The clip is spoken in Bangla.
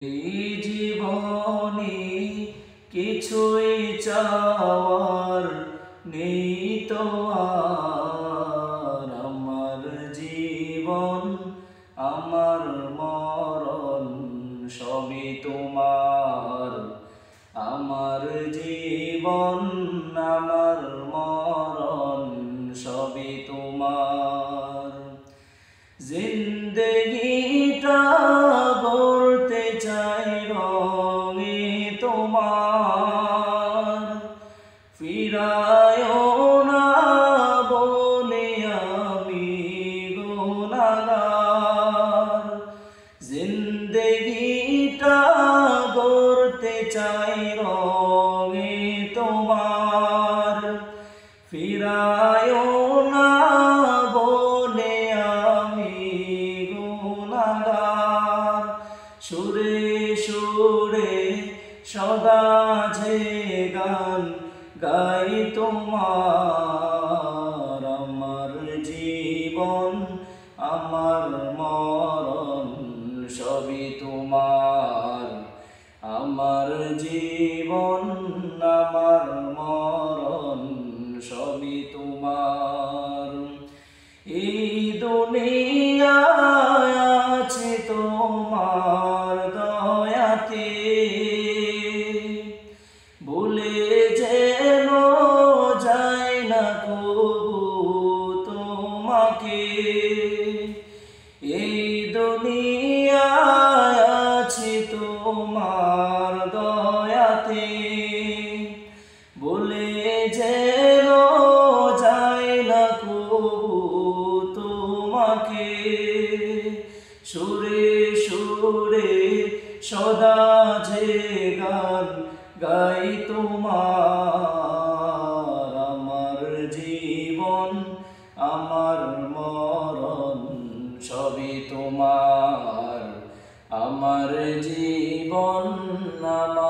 এই জীবনে কিছুই চাওয়ার নেই তো আর। আমার জীবন আমার মরণ সবই তোমার। আমার জীবন আমার মরণ সবই তোমার। জিন্দেগিটা গড়তে চাই রঙে তোমার। ফিরায়ও না বলে আমি গুনাহগার। জিন্দেগিটা গড়তে চাই রঙে তোমার। ফিরায়ও না বলে আমি গুনাহগার। সুরে সুরে সদা যে গান গাই তোমার। আমার জীবন আমার মরণ সবই তোমার। আমার জীবন আমার মরণ সবই তোমার। এই দুনিয়ায় আছে তোমার দয়াতে, ভুলে যেন যায় না কবু তোমাকে। এই দুনিয়ায় আছে তোমার দয়াতে, ভুলে যেন যায় না কবু তোমাকে। সুরে সুরে সদা যে গান গাই তোমার। আমার জীবন আমার মরণ সবই তোমার। আমার জীবন আমার